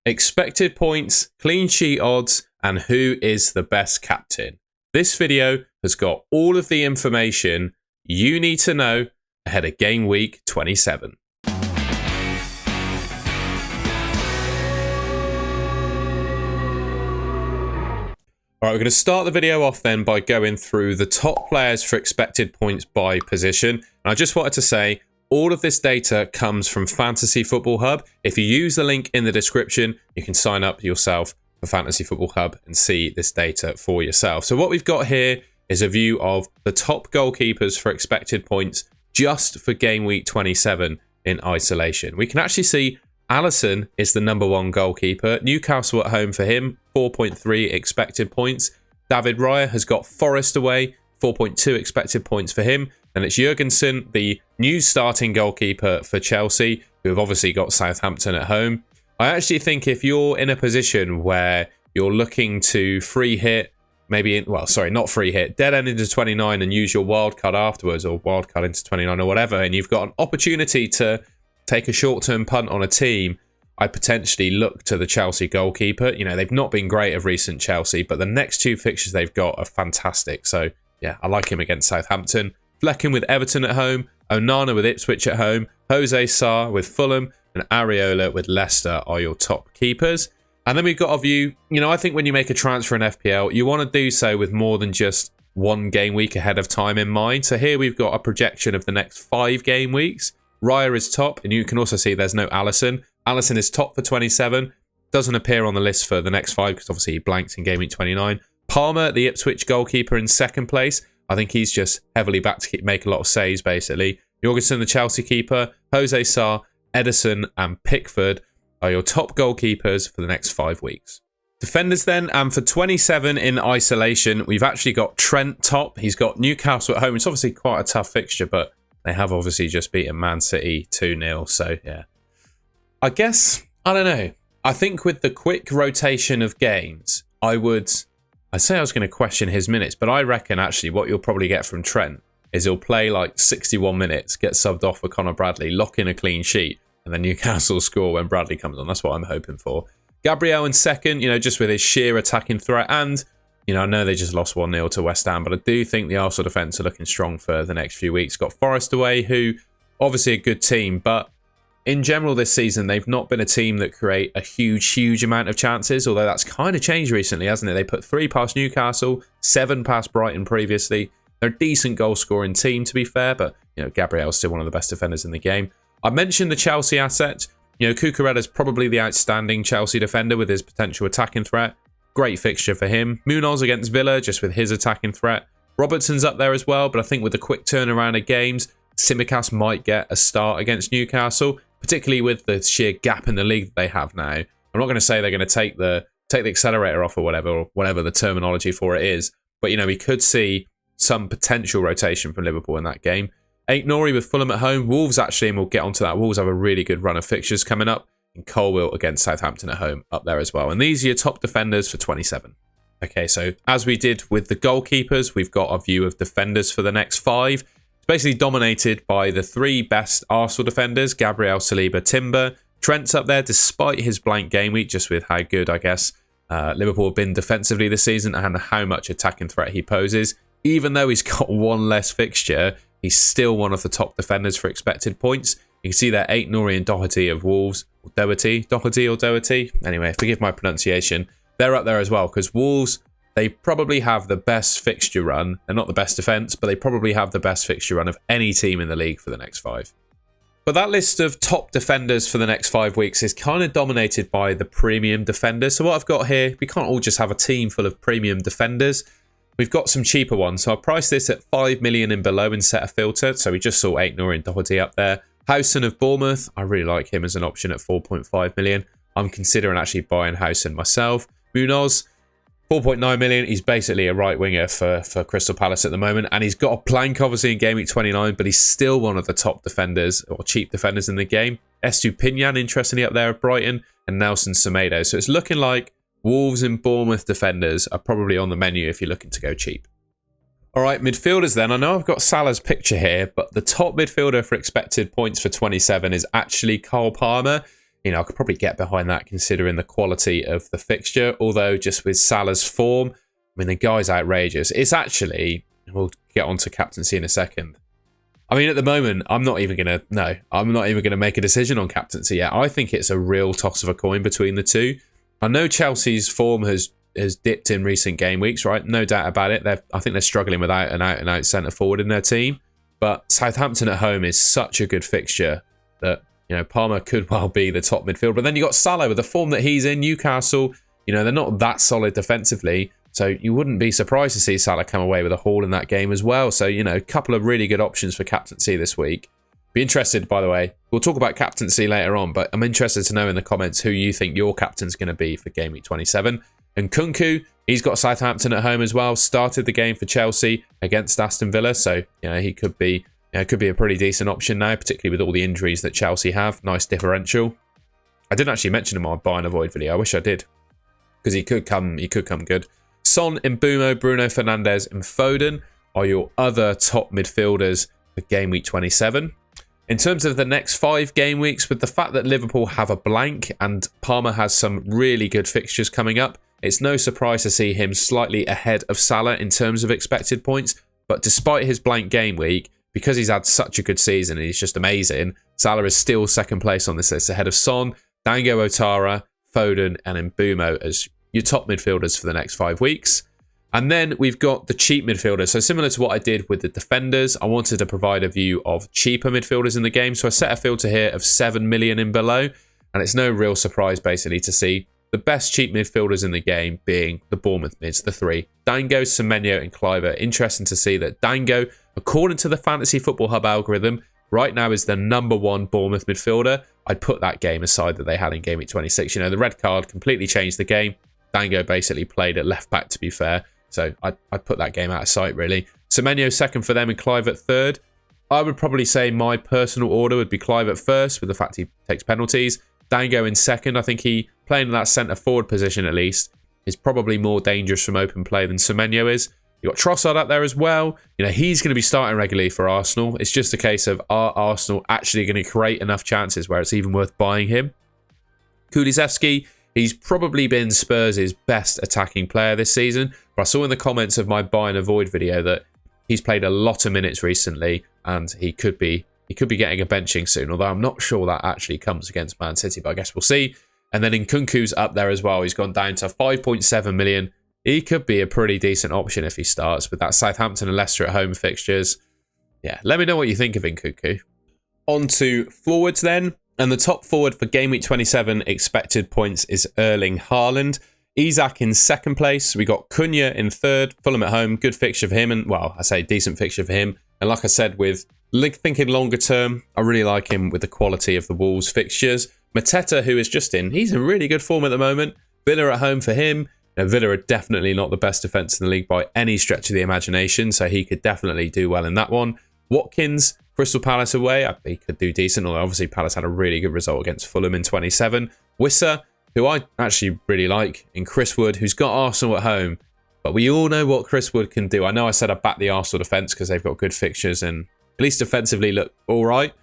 expected points, clean sheet odds, and who is the best captain. This video has got all of the information you need to know ahead of Game Week 27. All right, we're going to start the video off then by going through the top players for expected points by position. And I just wanted to say, all of this data comes from Fantasy Football Hub. If you use the link in the description, you can sign up yourself for Fantasy Football Hub and see this data for yourself. So what we've got here is a view of the top goalkeepers for expected points just for Game Week 27 in isolation. We can actually see Alisson is the #1 goalkeeper. Newcastle at home for him, 4.3 expected points. David Raya has got Forest away, 4.2 expected points for him. And it's Jurgensen, the new starting goalkeeper for Chelsea, who have obviously got Southampton at home. I actually think if you're in a position where you're looking to free hit, not free hit, dead end into 29 and use your wild card afterwards, or wild card into 29 or whatever, and you've got an opportunity to take a short-term punt on a team, I potentially look to the Chelsea goalkeeper. You know, they've not been great of recent, Chelsea, but the next two fixtures they've got are fantastic. So, yeah, I like him against Southampton. Flecking with Everton at home, Onana with Ipswich at home, Jose Sarr with Fulham, and Areola with Leicester are your top keepers. And then we've got a view, you know, I think when you make a transfer in FPL, you want to do so with more than just one game week ahead of time in mind. So here we've got a projection of the next 5 game weeks. Raya is top, and you can also see there's no Alisson. Alisson is top for 27, doesn't appear on the list for the next 5 because obviously he blanked in Game Week 29. Palmer, the Ipswich goalkeeper, in second place. I think he's just heavily back to make a lot of saves, basically. Jorgensen, the Chelsea keeper, Jose Sarr, Ederson, and Pickford are your top goalkeepers for the next 5 weeks. Defenders then, and for 27 in isolation, we've actually got Trent top. He's got Newcastle at home. It's obviously quite a tough fixture, but they have obviously just beaten Man City 2-0. So, yeah. I guess, I don't know. I think with the quick rotation of games, I'd say I was going to question his minutes, but I reckon actually what you'll probably get from Trent is he'll play like 61 minutes, get subbed off for Connor Bradley, lock in a clean sheet, and then Newcastle score when Bradley comes on. That's what I'm hoping for. Gabriel in second, you know, just with his sheer attacking threat. And, you know, I know they just lost 1-0 to West Ham, but I do think the Arsenal defence are looking strong for the next few weeks. Got Forest away, who obviously a good team, but in general this season, they've not been a team that create a huge amount of chances, although that's kind of changed recently, hasn't it? They put 3 past Newcastle, 7 past Brighton previously. They're a decent goal-scoring team, to be fair, but, you know, Gabriel's still one of the best defenders in the game. I mentioned the Chelsea asset. You know, Cucurella's probably the outstanding Chelsea defender with his potential attacking threat. Great fixture for him. Munoz against Villa, just with his attacking threat. Robertson's up there as well, but I think with the quick turnaround of games, Tsimikas might get a start against Newcastle, particularly with the sheer gap in the league that they have now. I'm not going to say they're going to take the accelerator off or whatever the terminology for it is, but, you know, we could see some potential rotation from Liverpool in that game. Aït-Nouri with Fulham at home. Wolves actually, and we'll get onto that. Wolves have a really good run of fixtures coming up. And Colwill against Southampton at home up there as well. And these are your top defenders for 27. Okay, so as we did with the goalkeepers, we've got a view of defenders for the next 5. It's basically dominated by the 3 best Arsenal defenders, Gabriel, Saliba, Timber. Trent's up there despite his blank game week, just with how good, I guess, Liverpool have been defensively this season and how much attacking threat he poses. Even though he's got 1 less fixture, he's still one of the top defenders for expected points. You can see there Aït-Nouri and Doherty of Wolves, or Doherty. Anyway, forgive my pronunciation. They're up there as well, because Wolves, they probably have the best fixture run. They're not the best defence, but they probably have the best fixture run of any team in the league for the next 5. But that list of top defenders for the next 5 weeks is kind of dominated by the premium defenders. So what I've got here, we can't all just have a team full of premium defenders. We've got some cheaper ones. So I'll price this at 5 million and below and set a filter. So we just saw Aït-Nouri and Doherty up there. Howson of Bournemouth, I really like him as an option at 4.5 million. I'm considering actually buying Howson myself. Munoz, 4.9 million. He's basically a right winger for Crystal Palace at the moment. And he's got a blank, obviously, in Game Week 29, but he's still one of the top defenders or cheap defenders in the game. Estupinian, interestingly, up there at Brighton. And Nelson Semedo. So it's looking like Wolves and Bournemouth defenders are probably on the menu if you're looking to go cheap. All right, midfielders then. I know I've got Salah's picture here, but the top midfielder for expected points for 27 is actually Cole Palmer. you know, I could probably get behind that considering the quality of the fixture. Although just with Salah's form, I mean, the guy's outrageous. It's actually, we'll get onto captaincy in a second. I mean, at the moment, I'm not even going to make a decision on captaincy yet. I think it's a real toss of a coin between the two. I know Chelsea's form has dipped in recent game weeks, right? No doubt about it. I think they're struggling without an out-and-out centre-forward in their team. But Southampton at home is such a good fixture that, you know, Palmer could well be the top midfielder. But then you got Salah with the form that he's in. Newcastle, you know, they're not that solid defensively. So you wouldn't be surprised to see Salah come away with a haul in that game as well. So, you know, a couple of really good options for captaincy this week. Be interested, by the way. We'll talk about captaincy later on, but I'm interested to know in the comments who you think your captain's going to be for Game Week 27. And Kunku, he's got Southampton at home as well. Started the game for Chelsea against Aston Villa. So, you know, he could be a pretty decent option now, particularly with all the injuries that Chelsea have. Nice differential. I didn't actually mention him on my buy and avoid video. I wish I did, because he could come good. Son, Mbumo, Bruno Fernandes and Foden are your other top midfielders for Game Week 27. In terms of the next 5 game weeks, with the fact that Liverpool have a blank and Palmer has some really good fixtures coming up, it's no surprise to see him slightly ahead of Salah in terms of expected points. But despite his blank game week, because he's had such a good season and he's just amazing, Salah is still second place on this list, ahead of Son, Dango Ouattara, Foden and Mbumo as your top midfielders for the next 5 weeks. And then we've got the cheap midfielders. So similar to what I did with the defenders, I wanted to provide a view of cheaper midfielders in the game. So I set a filter here of 7 million and below. And it's no real surprise basically to see the best cheap midfielders in the game being the Bournemouth mids, the 3. Dango, Semenyo and Cliver. Interesting to see that Dango, according to the Fantasy Football Hub algorithm, right now is the #1 Bournemouth midfielder. I'd put that game aside that they had in Game Week 26. You know, the red card completely changed the game. Dango basically played at left back, to be fair. So I'd put that game out of sight, really. Semenyo second for them and Clive at third. I would probably say my personal order would be Clive at first, with the fact he takes penalties. Dango in second. I think he, playing in that centre-forward position at least, is probably more dangerous from open play than Semenyo is. You've got Trossard up there as well. You know, he's going to be starting regularly for Arsenal. It's just a case of, are Arsenal actually going to create enough chances where it's even worth buying him? Kulusevski, he's probably been Spurs' best attacking player this season. But I saw in the comments of my buy and avoid video that he's played a lot of minutes recently and he could be getting a benching soon. Although I'm not sure that actually comes against Man City, but I guess we'll see. And then Nkunku's up there as well. He's gone down to 5.7 million. He could be a pretty decent option if he starts with that Southampton and Leicester at home fixtures. Yeah, let me know what you think of Nkunku. On to forwards then. And the top forward for Game Week 27 expected points is Erling Haaland. Isak in second place. We got Cunha in third. Fulham at home. Good fixture for him. And, well, I say decent fixture for him. And like I said, with thinking longer term, I really like him with the quality of the Wolves fixtures. Mateta, who is just he's in really good form at the moment. Villa at home for him. Now, Villa are definitely not the best defence in the league by any stretch of the imagination. So he could definitely do well in that one. Watkins, Crystal Palace away, he could do decent, although obviously Palace had a really good result against Fulham in 27. Wissa, who I actually really like, and Chris Wood, who's got Arsenal at home. But we all know what Chris Wood can do. I know I said I back the Arsenal defence because they've got good fixtures and at least defensively look all right.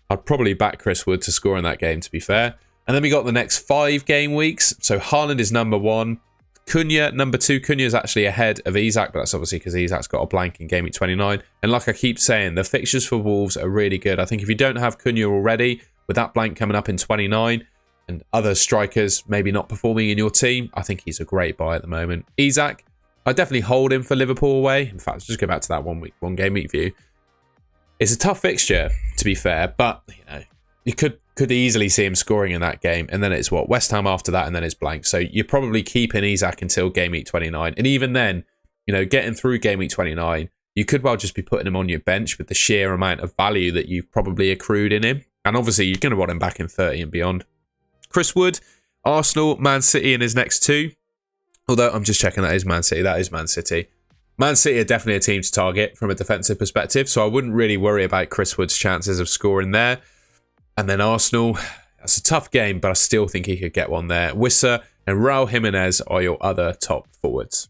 I'd probably back Chris Wood to score in that game, to be fair. And then we got the next 5 game weeks. So Haaland is #1. Cunha, #2. Cunha is actually ahead of Isak, but that's obviously because Isak's got a blank in Game Week 29. And like I keep saying, the fixtures for Wolves are really good. I think if you don't have Cunha already, with that blank coming up in 29, and other strikers maybe not performing in your team, I think he's a great buy at the moment. Isak, I definitely hold him for Liverpool away. In fact, just go back to that one game week view. It's a tough fixture, to be fair, but you know, you could easily see him scoring in that game. And then it's what? West Ham after that, and then it's blank. So you're probably keeping Isak until Game Week 29. And even then, you know, getting through Game Week 29, you could well just be putting him on your bench with the sheer amount of value that you've probably accrued in him. And obviously, you're going to want him back in 30 and beyond. Chris Wood, Arsenal, Man City in his next 2. Although I'm just checking, that is Man City. That is Man City. Man City are definitely a team to target from a defensive perspective, so I wouldn't really worry about Chris Wood's chances of scoring there. And then Arsenal, that's a tough game, but I still think he could get one there. Wissa and Raul Jimenez are your other top forwards.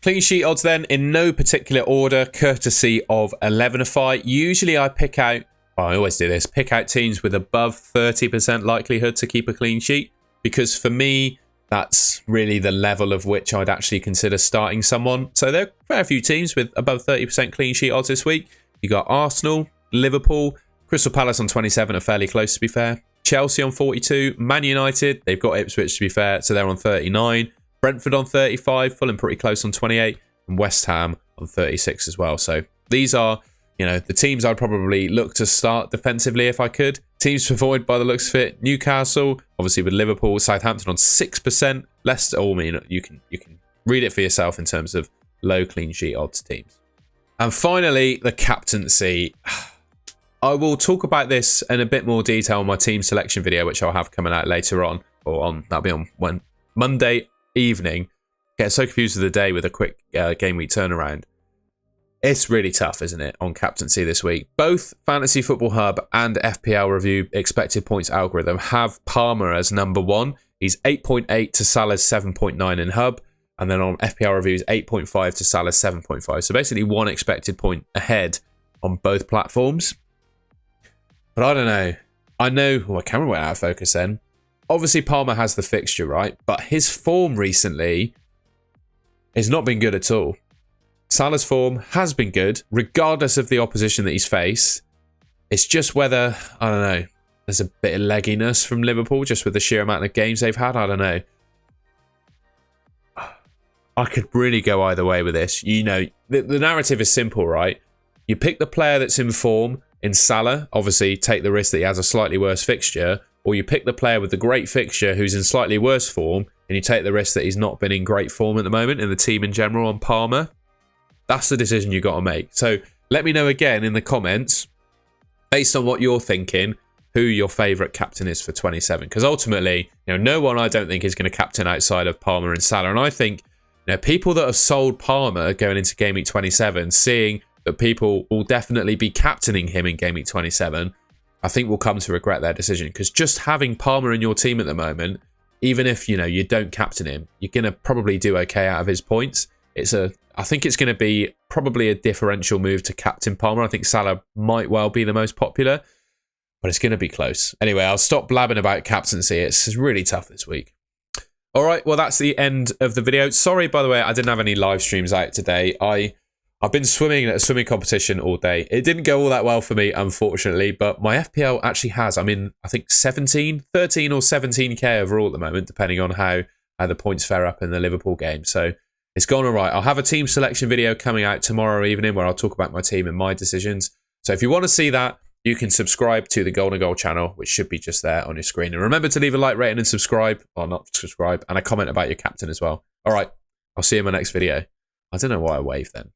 Clean sheet odds then, in no particular order, courtesy of 11ify. Usually I pick out I always do this, pick out teams with above 30% likelihood to keep a clean sheet, because for me, that's really the level of which I'd actually consider starting someone. So there are a fair few teams with above 30% clean sheet odds this week. You got Arsenal, Liverpool, Crystal Palace on 27 are fairly close, to be fair. Chelsea on 42, Man United, they've got Ipswich, to be fair, so they're on 39. Brentford on 35, Fulham pretty close on 28, and West Ham on 36 as well. So these are, you know, the teams I'd probably look to start defensively if I could. Teams to avoid by the looks of it: Newcastle, obviously with Liverpool, Southampton on 6%. Leicester, I mean, you can read it for yourself in terms of low clean sheet odds teams. And finally, the captaincy. I will talk about this in a bit more detail in my team selection video, which I'll have coming out later on, that'll be on Monday evening. Get so confused with the day with a quick game week turnaround. It's really tough, isn't it, on captaincy this week? Both Fantasy Football Hub and FPL Review expected points algorithm have Palmer as number 1. He's 8.8 to Salah's 7.9 in Hub. And then on FPL Review, 8.5 to Salah's 7.5. So basically 1 expected point ahead on both platforms. But I don't know. I know my camera went out of focus then. Obviously, Palmer has the fixture, right? But his form recently has not been good at all. Salah's form has been good, regardless of the opposition that he's faced. It's just whether, I don't know, there's a bit of legginess from Liverpool, just with the sheer amount of games they've had. I don't know. I could really go either way with this. You know, the narrative is simple, right? You pick the player that's in form. In Salah, obviously take the risk that he has a slightly worse fixture, or you pick the player with the great fixture who's in slightly worse form, and you take the risk that he's not been in great form at the moment in the team in general on Palmer. That's the decision you got to make. So let me know again in the comments, based on what you're thinking, who your favourite captain is for 27. Because ultimately, you know, no one I don't think is going to captain outside of Palmer and Salah. And I think, you know, people that have sold Palmer going into Game Week 27, seeing that people will definitely be captaining him in Game Week 27, I think will come to regret their decision. Because just having Palmer in your team at the moment, even if, you know, you don't captain him, you're going to probably do okay out of his points. I think it's going to be probably a differential move to captain Palmer. I think Salah might well be the most popular, but it's going to be close. Anyway, I'll stop blabbing about captaincy. It's really tough this week. All right, well, that's the end of the video. Sorry, by the way, I didn't have any live streams out today. I've been swimming at a swimming competition all day. It didn't go all that well for me, unfortunately, but my FPL actually has. I'm in, I think, 13 or 17k overall at the moment, depending on how the points fare up in the Liverpool game. So it's gone all right. I'll have a team selection video coming out tomorrow evening where I'll talk about my team and my decisions. So if you want to see that, you can subscribe to the Golden Goal channel, which should be just there on your screen. And remember to leave a like, rating, and subscribe, or not subscribe, and a comment about your captain as well. All right, I'll see you in my next video. I don't know why I waved then.